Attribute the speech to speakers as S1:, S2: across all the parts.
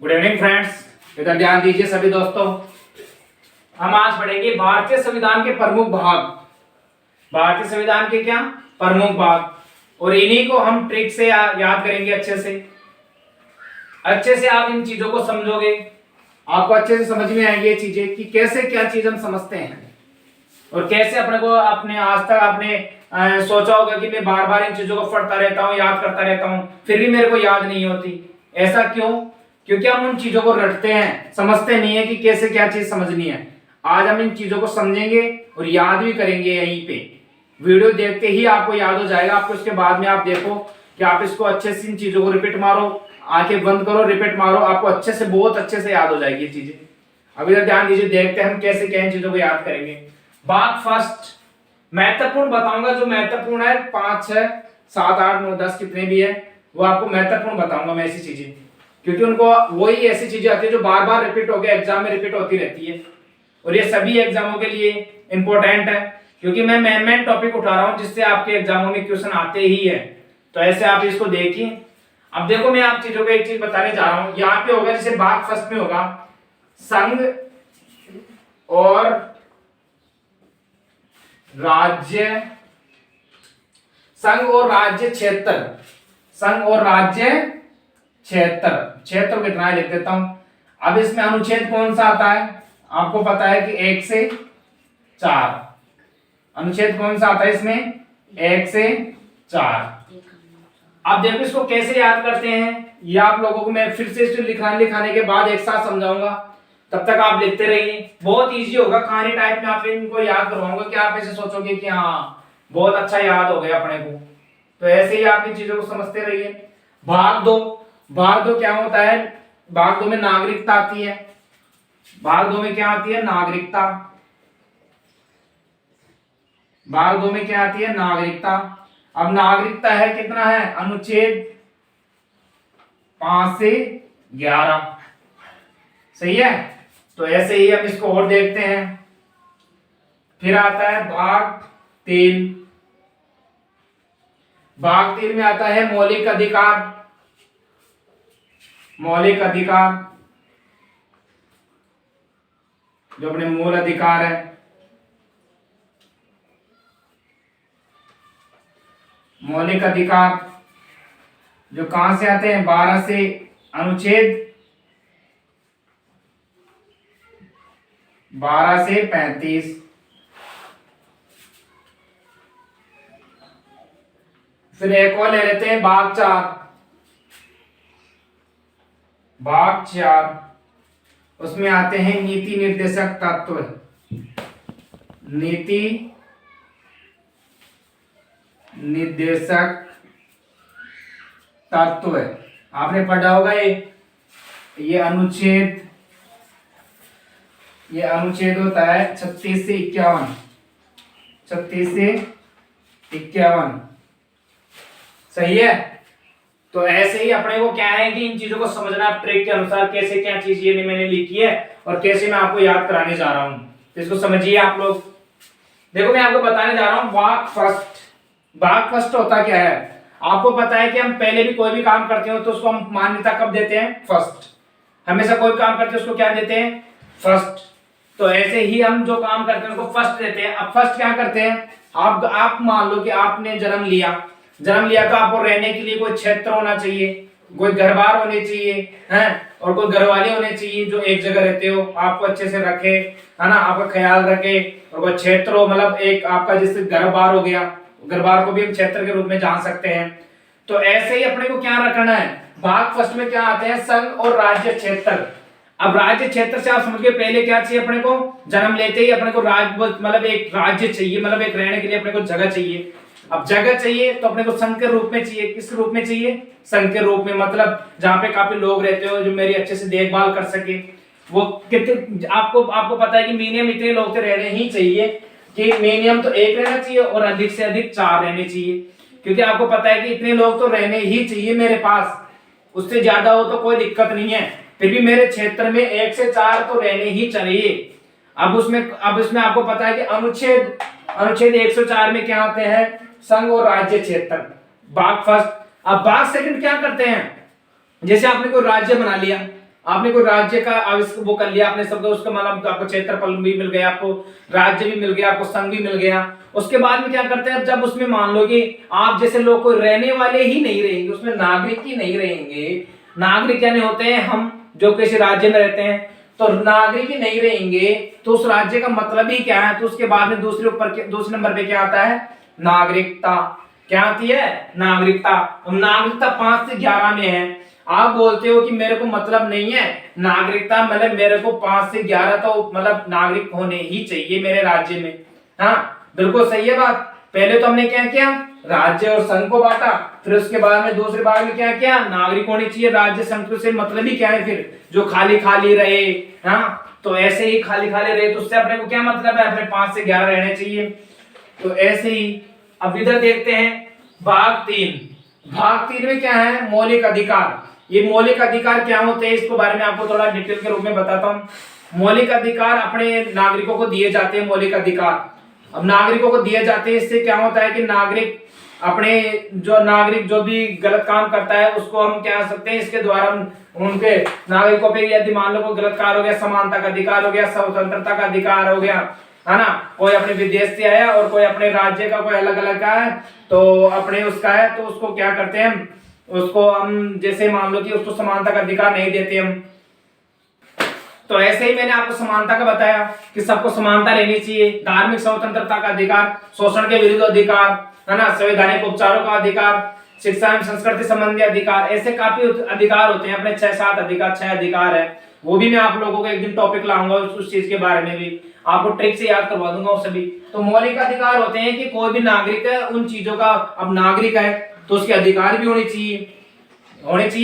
S1: Good evening friends, इधर ध्यान दीजिए सभी दोस्तों। हम आज पढ़ेंगे भारतीय संविधान के प्रमुख भाग। भारतीय संविधान के क्या प्रमुख भाग, और इन्हीं को हम ट्रिक से याद करेंगे। अच्छे से आप इन चीजों को समझोगे, आपको अच्छे से समझ में आएंगी ये चीजें कि कैसे क्या चीज हम समझते हैं और कैसे अपने को अपने आज तक आपने सोचा होगा कि मैं बार बार इन चीजों को पढ़ता रहता हूँ, याद करता रहता हूँ, फिर भी मेरे को याद नहीं होती। ऐसा क्यों? क्योंकि हम उन चीजों को रटते हैं, समझते नहीं है कि कैसे क्या चीज समझनी है। आज हम इन चीजों को समझेंगे और याद भी करेंगे। यहीं पे वीडियो देखते ही आपको याद हो जाएगा। आपको उसके बाद में आप देखो कि आप इसको अच्छे से इन चीजों को रिपीट मारो, आंखें बंद करो, रिपीट मारो, आपको अच्छे से बहुत अच्छे से याद हो जाएगी ये चीजें। अभी तक ध्यान दीजिए, देखते हैं हम कैसे क्या इन चीजों को याद करेंगे। भाग फर्स्ट महत्वपूर्ण बताऊंगा, जो महत्वपूर्ण है 5, 6, 7, 8, 9, 10 कितने भी है वो आपको महत्वपूर्ण बताऊंगा मैं ऐसी चीजें, क्योंकि उनको वही ऐसी चीजें आती है जो बार बार रिपीट होकर एग्जाम में रिपीट होती रहती है। और ये सभी एग्जामों के लिए इंपॉर्टेंट है, क्योंकि मैं मेन टॉपिक उठा रहा हूं जिससे आपके एग्जामों में क्वेश्चन आते ही है। तो ऐसे आप इसको देखिए। अब देखो, मैं आप चीजों को एक चीज बताने जा रहा हूं। यहाँ पे होगा, जैसे भाग फर्स्ट में होगा संघ और राज्य, संघ और राज्य क्षेत्र, संघ और राज्य क्षेत्र, क्षेत्र कितना है लिख देता हूं। अब इसमें अनुच्छेद कौन सा आता है? आपको पता है कि 1 से 4 अनुच्छेद कौन सा आता है इसमें? 1 से 4। अब देखो इसको कैसे याद करते हैं, ये आप लोगों को मैं फिर से इसको लिखाने के बाद एक साथ समझाऊंगा। तब तक आप लिखते रहिए, बहुत इजी होगा। कहानी टाइप में आप इनको याद करवाऊंगा कि आप ऐसे सोचोगे कि हाँ बहुत अच्छा याद हो गया अपने को। तो ऐसे ही आप इन चीजों को समझते रहिए। भाग 2, भाग 2 क्या होता है? भाग 2 में नागरिकता आती है। भाग 2 में क्या आती है? नागरिकता। भाग 2 में क्या आती है? नागरिकता। अब नागरिकता है कितना है? अनुच्छेद 5 से 11। सही है। तो ऐसे ही हम इसको और देखते हैं। फिर आता है भाग 3। भाग 3 में आता है मौलिक अधिकार। मौलिक अधिकार जो अपने मूल अधिकार है। मौलिक अधिकार जो कहां से आते हैं? 12 से अनुच्छेद 12 से 35। फिर एक और ले लेते हैं भाग 4। भाग 4 उसमें आते हैं नीति निर्देशक तत्व। नीति निर्देशक तत्व आपने पढ़ा होगा। ये अनुच्छेद होता है 36 से 51। 36 से 51 सही है। तो ऐसे ही अपने को क्या है कि इन चीजों को समझना ट्रिक के अनुसार, कैसे क्या चीज ये मैंने लिखी है और कैसे मैं आपको याद कराने जा रहा हूं। तो इसको समझिए आप लोग। देखो, मैं आपको बताने जा रहा हूं भाग फर्स्ट। भाग फर्स्ट होता क्या है? आपको पता है कि हम पहले भी कोई भी काम करते हो तो उसको हम मान्यता कब देते हैं? फर्स्ट। हमेशा कोई काम करते हैं उसको क्या देते हैं? फर्स्ट। तो ऐसे ही हम जो काम करते हैं उसको फर्स्ट देते हैं। अब फर्स्ट क्या करते हैं? आप मान लो कि आपने जन्म लिया तो आपको रहने के लिए कोई क्षेत्र होना चाहिए, कोई घर बार होने चाहिए हैं, और कोई घर वाले होने चाहिए जो एक जगह रहते हो, आपको अच्छे से रखे, है ना, आपका ख्याल रखे। और कोई क्षेत्र हो, मतलब एक आपका जैसे घर बार हो गया, घर बार को भी हम क्षेत्र के रूप में जान सकते हैं। तो ऐसे ही अपने को क्या रखना है? भाग फर्स्ट में क्या आते हैं? संघ और राज्य क्षेत्र। अब राज्य क्षेत्र से आप समझ गए पहले क्या चाहिए अपने को? जन्म लेते ही अपने को राज्य, मतलब एक राज्य चाहिए, मतलब एक रहने के लिए अपने को जगह चाहिए। अब जगह चाहिए तो अपने को संघ के रूप में चाहिए। किस रूप में चाहिए? संघ के रूप में, मतलब जहां पे काफी लोग रहते हो जो मेरी अच्छे से देखभाल कर सके। वो कितने आपको पता है कि मिनिमम इतने लोग तो रहने ही चाहिए, कि मिनिमम तो 1 रहना चाहिए और अधिक से अधिक 4 रहने चाहिए। क्योंकि आपको पता है कि इतने लोग तो रहने ही चाहिए मेरे पास, उससे ज्यादा हो तो कोई दिक्कत नहीं है, फिर भी मेरे क्षेत्र में 1 से 4 तो रहने ही चाहिए। अब इसमें आपको पता है कि अनुच्छेद 104 में क्या आते हैं? संघ और राज्य क्षेत्र। भाग फर्स्ट। अब भाग सेकंड क्या करते हैं? जैसे आपने कोई राज्य बना लिया, आपने कोई राज्य का आविष्कार वो कर लिया आपने सब, उसका मतलब आपको क्षेत्रफल भी मिल गया, आपको राज्य भी मिल गया, आपको संघ भी मिल गया। उसके बाद में क्या करते हैं, जब उसमें मान लो कि आप जैसे लोग कोई रहने वाले ही नहीं रहेंगे, उसमें नागरिक ही नहीं रहेंगे। नागरिक यानी होते हैं हम जो किसी राज्य में रहते हैं, तो नागरिक ही नहीं रहेंगे तो उस राज्य का मतलब ही क्या है, तो उसके बाद में दूसरे नंबर पे क्या आता है, नागरिकता। क्या आती है, नागरिकता। अब नागरिकता 5 से 11 में है। आप बोलते हो कि मेरे को मतलब नहीं है नागरिकता, मतलब मेरे को 5 से 11 तो मतलब नागरिक होने ही चाहिए मेरे राज्य में। हाँ बिल्कुल सही है बात। पहले तो हमने क्या किया, राज्य और संघ को बांटा, फिर उसके बाद में दूसरे भाग में क्या किया, नागरिक होने चाहिए। राज्य संघ से मतलब ही क्या है फिर, जो खाली खाली रहे। हाँ तो ऐसे ही खाली खाली रहे तो उससे अपने को क्या मतलब है, अपने 5 से 11 रहने चाहिए। तो ऐसे ही अब इधर देखते हैं भाग 3। भाग 3 में क्या है, मौलिक अधिकार। ये मौलिक अधिकार क्या होते हैं, इसके बारे में आपको थोड़ा डिटेल के रूप में बताता हूं। मौलिक अधिकार अपने नागरिकों को दिए जाते हैं। मौलिक अधिकार अब नागरिकों को दिए जाते हैं, इससे क्या होता है कि नागरिक अपने जो भी गलत काम करता है उसको हम क्या सकते हैं, इसके द्वारा उनके नागरिकों पे यदि मान लो कोई गलत कार्य हो गया, समानता का अधिकार हो गया, स्वतंत्रता का अधिकार हो गया, है ना। कोई अपने विदेश से आया और कोई अपने राज्य का कोई अलग अलग का है, तो अपने उसका है, तो उसको क्या करते हैं, उसको हम जैसे मान लो कि उसको समानता का अधिकार नहीं देते हम। तो ऐसे ही मैंने आपको समानता का बताया कि सबको समानता रहनी चाहिए, धार्मिक स्वतंत्रता का अधिकार, शोषण के विरुद्ध अधिकार, है ना, संवैधानिक उपचारों का अधिकार, शिक्षा एवं संस्कृति संबंधी अधिकार, ऐसे काफी अधिकार होते हैं अपने 6-7 अधिकार, 6 अधिकार है। वो भी मैं आप लोगों को एक दिन टॉपिक लाऊंगा उस चीज के बारे में भी, आपको ट्रिक से याद करवा दूंगा वो सभी। तो मौलिक अधिकार होते हैं कि कोई भी नागरिक है उन चीजों का, अब नागरिक है तो उसके अधिकार भी होने चाहिए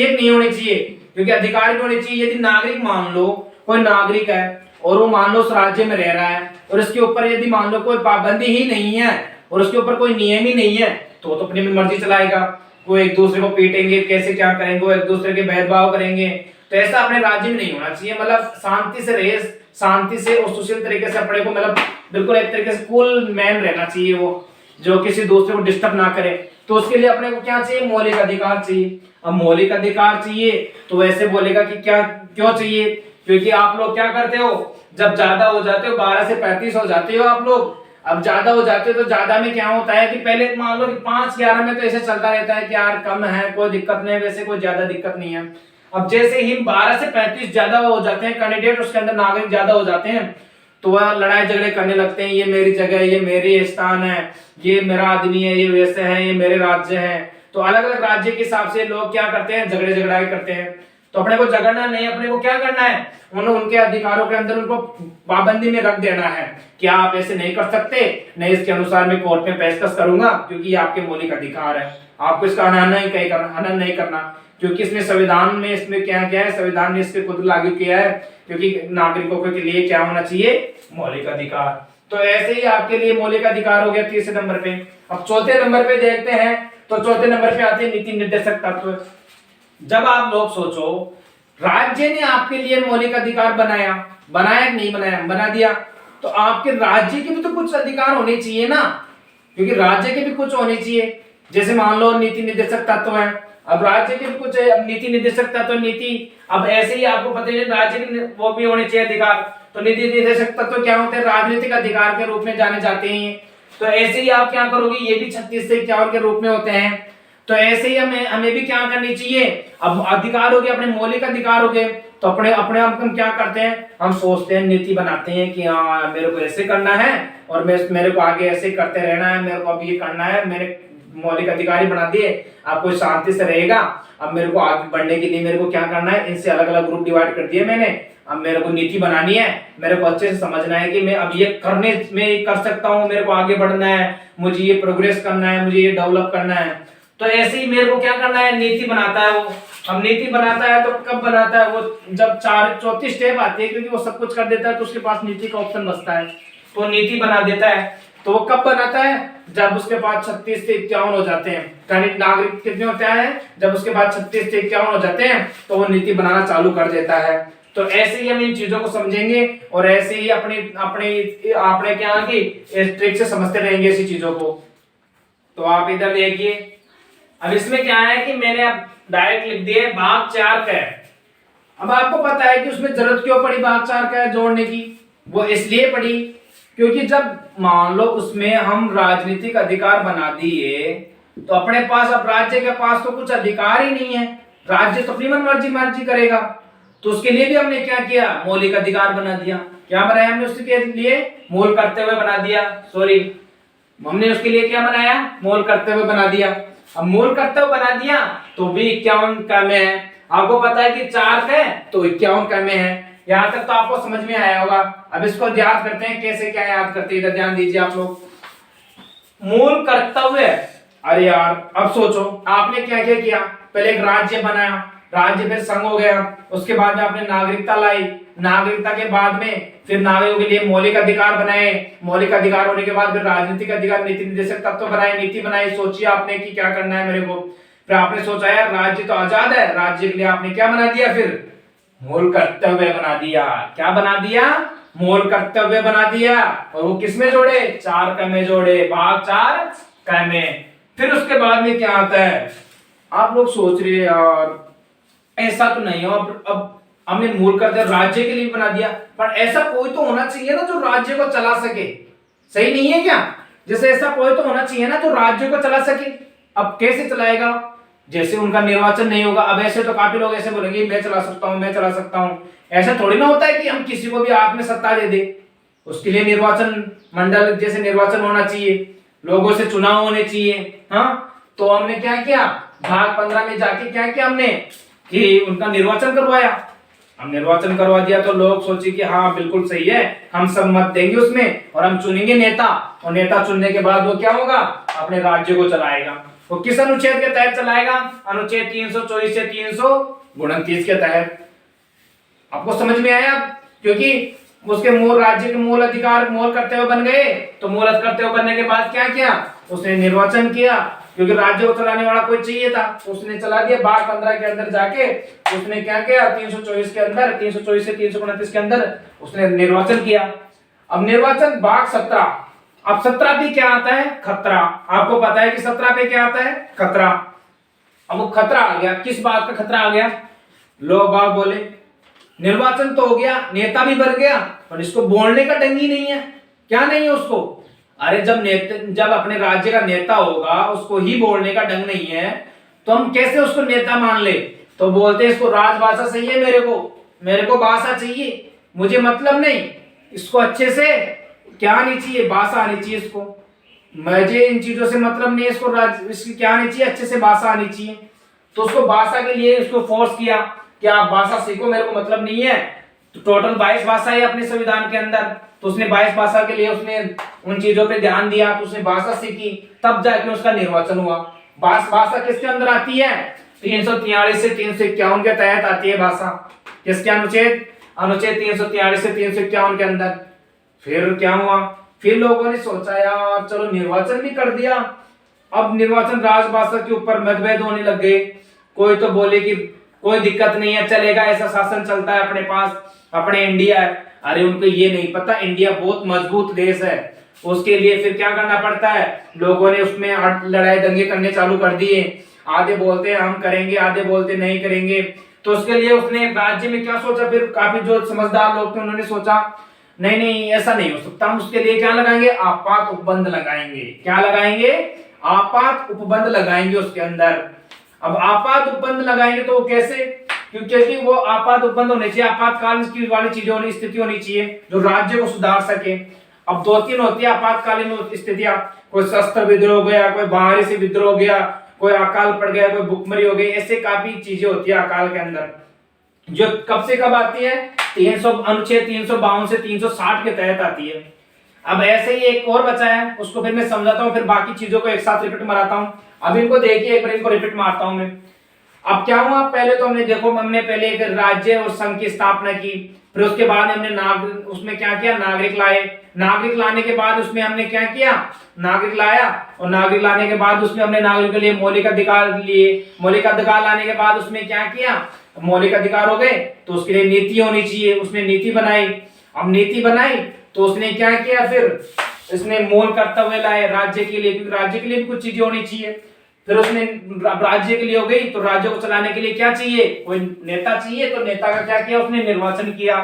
S1: कि नहीं होने चाहिए, क्योंकि अधिकार भी होने चाहिए। यदि नागरिक मान लो कोई नागरिक है और वो मान लो उस राज्य में रह रहा है और इसके ऊपर यदि मान लो कोई पाबंदी ही नहीं है और उसके ऊपर कोई नियम ही नहीं है, तो अपनी मर्जी चलाएगा। वो एक दूसरे को पीटेंगे, कैसे क्या करेंगे, वो एक दूसरे के भेदभाव करेंगे। तो ऐसा अपने राज्य में नहीं होना चाहिए। मतलब शांति से रहे, शांति से और सुशील तरीके से अपने को, मतलब बिल्कुल एक तरीके से कूल मैन रहना चाहिए, वो जो किसी दूसरे को डिस्टर्ब ना करे। तो उसके लिए अपने को क्या चाहिए, मौलिक अधिकार चाहिए। अब मौलिक अधिकार चाहिए तो वैसे बोलेगा कि क्या क्यों चाहिए, क्योंकि आप लोग क्या करते हो, जब ज्यादा हो जाते हो 12 से 35 हो जाते हो आप लोग, अब ज्यादा हो जाते हो तो ज्यादा में क्या होता है कि पहले मान लो कि 5-11 में तो ऐसे चलता रहता है कि यार कम है, कोई दिक्कत नहीं, वैसे कोई ज्यादा दिक्कत नहीं है। अब जैसे ही 12 से 35 ज्यादा हो जाते हैं कैंडिडेट, उसके अंदर नागरिक ज्यादा हो जाते हैं, तो वह लड़ाई झगड़े करने लगते हैं, ये मेरी जगह है, ये मेरी स्थान है, ये मेरा आदमी है, ये वैसे है, ये मेरे राज्य है। तो अलग अलग राज्य के हिसाब से लोग क्या करते हैं, झगड़े झगड़ाई करते हैं। तो अपने को झगड़ना नहीं, अपने को क्या करना है, उनके अधिकारों के अंदर उनको पाबंदी में रख देना है कि आप ऐसे नहीं कर सकते, नहीं इसके अनुसार मैं कोर्ट में पेशकश करूंगा, क्योंकि ये आपके मौलिक अधिकार है, आपको इसका हनन नहीं करना, क्योंकि इसमें संविधान में इसमें क्या क्या है, संविधान ने इसके खुद लागू किया है, क्योंकि नागरिकों के लिए क्या होना चाहिए, मौलिक अधिकार। तो ऐसे ही आपके लिए मौलिक अधिकार हो गया 30 नंबर पे। अब चौथे नंबर पे देखते हैं, तो चौथे नंबर पे आते हैं नीति निर्देशक तत्व। जब आप लोग सोचो, राज्य ने आपके लिए मौलिक अधिकार बनाया कि नहीं बनाया, बना दिया, तो आपके राज्य के भी तो कुछ अधिकार होने चाहिए ना, क्योंकि राज्य के भी कुछ होने चाहिए। जैसे मान लो नीति निर्देशक तत्व है, अब राज्य के भी कुछ है, अब नीति निर्देशक तत्व नीति, अब ऐसे ही आपको पता है राज्य के वो भी होने चाहिए अधिकार। तो नीति निर्देशक तत्व क्या होते हैं, राजनीतिक अधिकार के रूप में जाने जाते हैं। तो ऐसे ही आप क्या करोगे, ये भी 36 से 51 के रूप में होते हैं। तो ऐसे ही हमें भी क्या करनी चाहिए, अब अधिकार हो गए, अपने मौलिक अधिकार हो गए, तो अपने अपने आप हम क्या करते हैं, हम सोचते हैं, नीति बनाते हैं कि हाँ मेरे को ऐसे करना है और मेरे को आगे ऐसे करते रहना है, मेरे को अब ये करना है, मैंने मौलिक अधिकारी बना दिए, आपको शांति से रहेगा। अब मेरे को आगे बढ़ने के लिए मेरे को क्या करना है, इनसे अलग अलग ग्रुप डिवाइड कर दिए मैंने। अब मेरे को नीति बनानी है, मेरे को अच्छे से समझना है कि मैं अब ये करने में कर सकता हूँ, मेरे को आगे बढ़ना है, मुझे ये प्रोग्रेस करना है, मुझे ये डेवलप करना है। तो ऐसे ही मेरे को क्या करना है, नीति बनाता है वो। अब नीति बनाता है तो कब बनाता है वो, जब 4 स्टेप आती है, क्योंकि वो सब कुछ कर देता है तो उसके पास नीति का ऑप्शन बचता है, तो नीति बना देता है। तो वो कब बनाता है, जब उसके पास 36 से 51 हो जाते हैं। नागरिक कितने होते हैं, जब उसके पास 36 से 51 हो जाते हैं तो वो नीति बनाना चालू कर देता है। तो ऐसे ही हम इन चीजों को समझेंगे और ऐसे ही अपने अपने क्या की ट्रिक से समझते रहेंगे ऐसी चीजों को। तो आप इधर देखिए, अब इसमें क्या है कि मैंने अब डायरेक्ट लिख दिए भाग 4 का, अब आपको पता है कि उसमें जरूरत क्यों पड़ी भाग 4 का जोड़ने की, वो इसलिए पड़ी क्योंकि जब मान लो उसमें हम राजनीतिक अधिकार बना दिए तो अपने पास, अब राज्य के पास तो कुछ अधिकार ही नहीं है, राज्य तो अपनी मनमर्जी मर्जी करेगा। तो उसके लिए भी हमने क्या किया, मौलिक अधिकार बना दिया। क्या बनाया हमने उसके लिए, मूल करते हुए बना दिया, सॉरी हमने उसके लिए क्या बनाया, मूल करते हुए बना दिया। अब मूल करते हुए बना दिया तो भी 51 का में है, आपको पता है कि 4 है तो 51 का में है। यहां तक तो आपको समझ में आया होगा। अब इसको याद करते हैं, कैसे क्या याद करते हैं, इधर ध्यान दीजिए आप लोग। मूल कर्तव्य, अरे यार अब सोचो आपने क्या क्या किया, पहले एक राज्य बनाया, राज्य फिर संघ हो गया, उसके बाद में आपने नागरिकता लाई, नागरिकता के बाद में फिर नागरिकों के लिए मौलिक अधिकार बनाए, मौलिक अधिकार होने के बाद फिर राजनीतिक अधिकार, नीति निर्देशक तत्व बनाए, नीति बनाई, सोचिए आपने कि क्या करना है मेरे को। फिर आपने सोचा यार राज्य तो आजाद है, राज्य के लिए आपने क्या बना दिया, फिर मूल कर्तव्य बना दिया। क्या बना दिया, मूल कर्तव्य बना दिया। और वो किसमें जोड़े, 4 क में जोड़े, भाग 4 क में। फिर उसके बाद में क्या आता है, आप लोग सोच रहे हैं यार ऐसा तो नहीं हो, अब हमने मूल कर्तव्य राज्य के लिए बना दिया, पर ऐसा कोई तो होना चाहिए ना जो राज्य को चला सके, सही नहीं है क्या, जैसे ऐसा कोई तो होना चाहिए ना जो राज्य को चला सके। अब कैसे चलाएगा, जैसे उनका निर्वाचन नहीं होगा। अब ऐसे तो काफी लोग ऐसे बोलेंगे मैं चला सकता हूं, मैं चला सकता हूं। ऐसा थोड़ी ना होता है कि हम किसी को भी हाथ में सत्ता दे दे, उसके लिए निर्वाचन मंडल जैसे निर्वाचन होना चाहिए, लोगों से चुनाव होने चाहिए। हाँ, तो हमने क्या किया, भाग 15 में जाके क्या किया हमने कि उनका निर्वाचन करवाया। हम निर्वाचन करवा दिया तो लोग सोचे कि हाँ बिल्कुल सही है, हम सब मत देंगे उसमें और हम चुनेंगे नेता, और नेता चुनने के बाद वो क्या होगा, अपने राज्य को चलाएगा। वो किस अनुच्छेद के तहत चलाएगा, अनुच्छेद 324 से 329 के तहत। आपको समझ में आया, क्योंकि उसके मूल राज्य के मूल अधिकार मूल करते हुए बन गए, तो मूल करते हुए बनने के बाद क्या किया, उसने निर्वाचन किया, क्योंकि राज्य को चलाने वाला कोई चाहिए था, उसने चला दिया। भाग 15 के अंदर जाके उसने क्या किया, 324 के अंदर, 324 से 329 के अंदर उसने निर्वाचन किया। अब निर्वाचन भाग 17, अब 17 पे क्या आता है, खतरा। आपको पता है कि 17 पे क्या आता है, खतरा। अब वो खतरा आ गया, किस बात का खतरा आ गया, लोग बाग बोले निर्वाचन तो हो गया, नेता भी बन गया, पर इसको बोलने का ढंग ही नहीं है। क्या नहीं है उसको, अरे जब अपने राज्य का नेता होगा उसको ही बोलने का ढंग नहीं है तो हम कैसे उसको नेता मान ले। तो बोलते हैं इसको राजभाषा चाहिए, मेरे को भाषा चाहिए, मुझे मतलब नहीं, इसको अच्छे से क्या आनी चाहिए, भाषा आनी चाहिए इसको, मुझे इन चीजों से मतलब नहीं है, इसकी क्या आनी चाहिए, अच्छे से भाषा आनी चाहिए। तो उसको भाषा के लिए उसको फोर्स किया कि आप भाषा सीखो, मेरे को मतलब नहीं है। तो टोटल 22 भाषा है अपने संविधान के अंदर, तो उसने 22 भाषा के लिए उसने उन चीजों पे ध्यान दिया, तो उसने भाषा सीखी, तब जाके उसका निर्वाचन हुआ। भाषा किसके अंदर आती है, 343 से 351 के तहत आती है भाषा। किसके अनुच्छेद, अनुच्छेद 343 से 351 के अंदर। फिर क्या हुआ, फिर लोगों ने सोचा यार चलो निर्वाचन भी कर दिया, अब निर्वाचन राजभाषा के ऊपर मतभेद होने लग गए। कोई तो बोले कि कोई दिक्कत नहीं है, चलेगा, ऐसा शासन चलता है अपने पास, अपने इंडिया है। अरे उनको ये नहीं पता इंडिया बहुत मजबूत देश है, उसके लिए फिर क्या करना पड़ता है, लोगों ने उसमें लड़ाई दंगे करने चालू कर दिए। आधे बोलते हैं हम करेंगे, आधे बोलते नहीं करेंगे। तो उसके लिए उसने राज्य में क्या सोचा, फिर काफी जो समझदार लोग थे उन्होंने सोचा नहीं ऐसा नहीं हो सकता, हम उसके लिए क्या लगाएंगे, आपात उपबंध लगाएंगे। क्या लगाएंगे, आपात उपबंध लगाएंगे उसके अंदर। अब आपात उपबंध लगाएंगे तो वो कैसे, क्योंकि वो आपात उपबंध होने चाहिए, आपातकाल की वाली चीजें होनी, स्थिति होनी चाहिए जो राज्य को सुधार सके। अब 2-3 होती है आपातकालीन स्थितियां, कोई शस्त्र विद्रोह हो गया, कोई बाहरी से विद्रोह हो गया, कोई अकाल पड़ गया, कोई भुखमरी हो गई, ऐसे काफी चीजें होती है अकाल के अंदर, जो कब से कब आती है, 300 अनुच्छेद 352 से 360 के तहत आती है। अब ऐसे ही एक और बचा है, उसको फिर मैं समझाता हूँ, फिर बाकी चीजों को एक साथ रिपीट मारता हूँ। अब इनको देखिए, एक बार इनको रिपीट मारता हूँ मैं। अब क्या हुआ, पहले तो हमने पहले एक राज्य और संघ की स्थापना की, फिर उसके बाद हमने उसमें क्या किया, नागरिक लाए। नागरिक लाने के बाद उसमें हमने क्या किया, नागरिक लाया, और नागरिक लाने के बाद उसमें हमने नागरिक के लिए मौलिक अधिकार लिए। मौलिक अधिकार लाने के बाद उसमें क्या किया, मौलिक अधिकार हो गए तो उसके लिए नीति होनी चाहिए, उसने नीति बनाई। अब नीति बनाई तो उसने क्या किया, फिर इसने मूल कर्तव्य लाए राज्य के लिए, क्योंकि राज्य के लिए भी कुछ चीजें होनी चाहिए। फिर उसने राज्य के लिए हो गई, तो राज्य को चलाने के लिए क्या चाहिए, कोई नेता चाहिए, तो नेता का क्या किया उसने, निर्वाचन किया।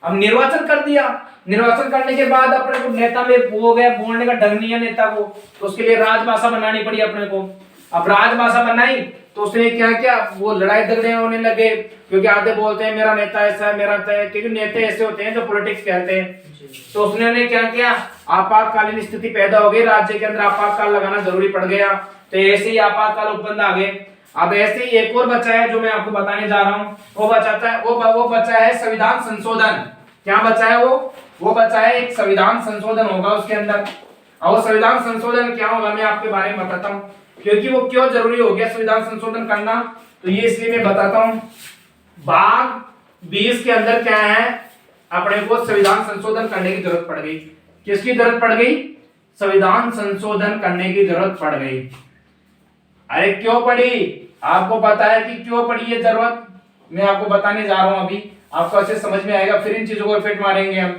S1: अब निर्वाचन कर दिया, निर्वाचन करने के बाद अपने को नेता में वो हो गया, बोलने का ढंग नहीं है नेता को, तो उसके लिए राजभाषा बनानी पड़ी अपने को। अब राजभाषा बनाई तो उसने क्या किया, वो लड़ाई झगड़े होने लगे, क्योंकि आधे बोलते हैं मेरा नेता ऐसा है, मेरा नेता है, क्योंकि नेता ऐसे होते हैं जो पॉलिटिक्स कहते हैं। तो उसने क्या किया, आपातकालीन स्थिति पैदा हो गई, राज्य के अंदर आपातकाल लगाना जरूरी पड़ गया, तो ऐसे ही आपातकाल उपबंध आ गए। अब ऐसे ही एक और बचा है जो मैं आपको बताने जा रहा हूं, वो बचा है संविधान संशोधन। क्या बचा है वो बचा है एक संविधान संशोधन होगा उसके अंदर। और संविधान संशोधन क्या होगा मैं आपके बारे में बताता हूं, क्योंकि वो क्यों जरूरी हो गया संविधान संशोधन करना, तो ये इसलिए मैं बताता हूं। भाग 20 के अंदर क्या है, अपने को संविधान संशोधन करने की जरूरत पड़ गई। किसकी जरूरत पड़ गई, संविधान संशोधन करने की जरूरत पड़ गई। अरे क्यों पड़ी, आपको पता है कि क्यों पड़ी ये जरूरत, मैं आपको बताने जा रहा हूं, अभी आपको अच्छे समझ में आएगा, फिर इन चीजों को फिट मारेंगे हम,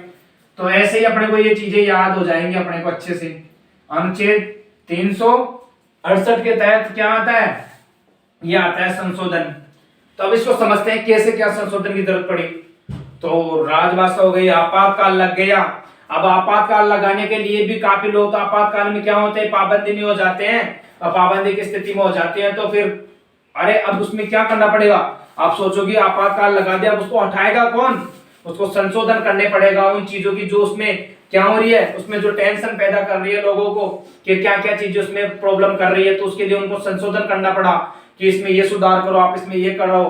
S1: तो ऐसे ही अपने को ये चीजें याद हो जाएंगी अपने को अच्छे से। अनुच्छेद 368 के तहत क्या आता है, ये आता है संशोधन। तो अब इसको समझते हैं कैसे क्या संशोधन की जरूरत पड़ी। तो राजभाषा हो गई, आपातकाल लग गया। अब आपातकाल लगाने के लिए भी काफी लोग तो आपातकाल में क्या होते हैं, पाबंदी में हो जाते हैं, अब पाबंदी की स्थिति में हो जाते हैं, तो फिर अरे अब उसमें क्या करना पड़ेगा, आप सोचोगे आपातकाल लगा दिया, अब उसको हटाएगा कौन, उसको संशोधन करने पड़ेगा उन चीजों की जो उसमें क्या हो रही है, उसमें जो टेंशन पैदा कर रही है लोगों को कि क्या क्या चीजें उसमें प्रॉब्लम कर रही है, तो उसके लिए उनको संशोधन करना पड़ा कि इसमें ये सुधार करो, आप इसमें ये करो।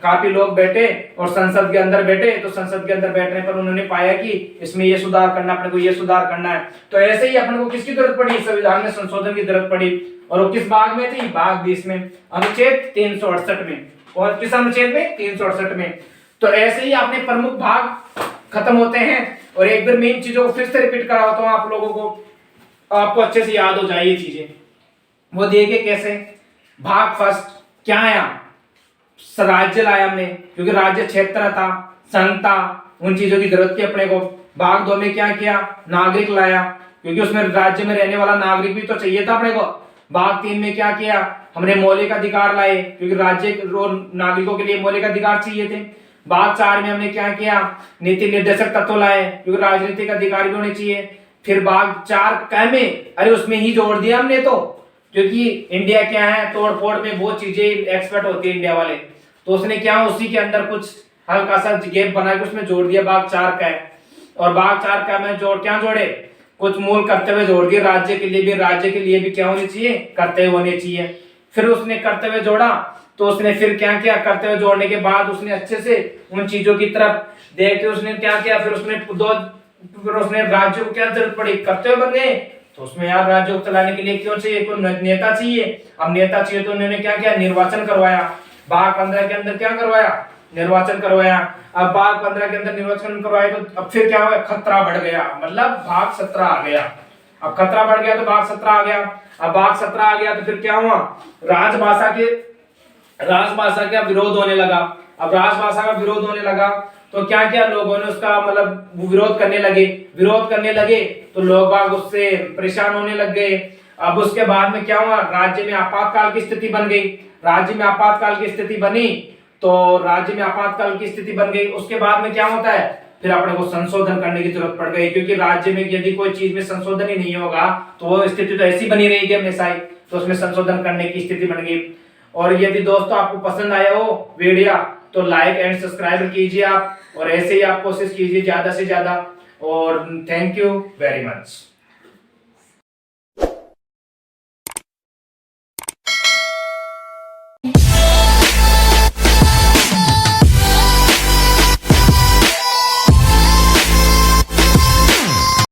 S1: काफी लोग बैठे और संसद के अंदर बैठे, तो संसद के अंदर बैठने पर उन्होंने पाया कि इसमें ये सुधार करना, अपने को ये सुधार करना है, तो ऐसे ही अपने को किसकी जरूरत पड़ी, संविधान में संशोधन की जरूरत पड़ी। और वो किस भाग में थी, भाग 20 में, अनुच्छेद 368 में। और किस अनुच्छेद में, 368 में। तो ऐसे ही आपने प्रमुख भाग खत्म होते हैं, और एक बार मैं इन चीजों को फिर से रिपीट कराता हूं आप लोगों को, आपको अच्छे से याद हो जाए ये चीजें। वो देखिए कैसे, भाग फर्स्ट क्या आया, राज्य लाया हमने, क्योंकि राज्य क्षेत्र था, संघ था, उन चीजों की जरूरत थी अपने को। भाग 2 में क्या किया, नागरिक लाया, क्योंकि उसमें राज्य में रहने वाला नागरिक भी तो चाहिए था अपने को। भाग 3 में क्या किया, हमने मौलिक अधिकार लाए, क्योंकि राज्य नागरिकों के लिए मौलिक अधिकार चाहिए थे। भाग 4 में हमने क्या किया, नीति निर्देशक तत्व लाए, क्योंकि राजनीतिक अधिकार भी होने चाहिए। फिर भाग 4 क में, अरे उसमें ही जोड़ दिया हमने, तो क्योंकि इंडिया क्या है, तोड़ फोड़ में बहुत चीजें एक्सपर्ट होती है इंडिया वाले, तो उसने क्या उसी के अंदर कुछ हल्का सा गैप बना के उसमें जोड़ दिया भाग 4 का है। और भाग 4 का में क्या जोड़े, कुछ मूल कर्तव्य जोड़ दिए, राज्य के लिए भी क्या होने चाहिए, कर्तव्य होने चाहिए। फिर उसने कर्तव्य जोड़ा, तो उसने फिर क्या किया, कर्तव्य जोड़ने के बाद उसने अच्छे से उन चीजों की तरफ देख के उसने क्या किया, फिर उसने राज्य को क्या जरूरत पड़ी, कर्तव्य बन गए, तो उसमें यार राज्य को चलाने के लिए क्यों चाहिए, कोई नेता चाहिए। अब नेता चाहिए तो उन्होंने क्या किया, निर्वाचन करवाया। भाग 15 के अंदर क्या करवाया, निर्वाचन करवाया। अब भाग 15 के अंदर निर्वाचन करवाया, तो अब फिर क्या हुआ, खतरा बढ़ गया, मतलब भाग 17 आ गया। अब खतरा बढ़ गया तो भाग 17 आ गया। अब भाग 17 आ गया तो फिर क्या हुआ, राजभाषा का विरोध होने लगा। अब राजभाषा का विरोध होने लगा तो क्या किया, लोगों ने उसका मतलब विरोध करने लगे तो लोग बाग उससे परेशान होने लग गए। अब उसके बाद में क्या हुआ, राज्य में आपातकाल की स्थिति बन गई। राज्य में आपातकाल की स्थिति बन गई, उसके बाद में क्या होता है, फिर अपने को संशोधन करने की जरूरत पड़ गई, क्योंकि राज्य में यदि कोई चीज में संशोधन ही नहीं होगा तो वो स्थिति तो ऐसी बनी रहेगी हमेशा ही, तो उसमें संशोधन करने की स्थिति बन गई। और यदि दोस्तों आपको पसंद आया हो वीडियो तो लाइक एंड सब्सक्राइब कीजिए आप, और ऐसे ही आप कोशिश कीजिए ज्यादा से ज्यादा। और थैंक यू वेरी मच।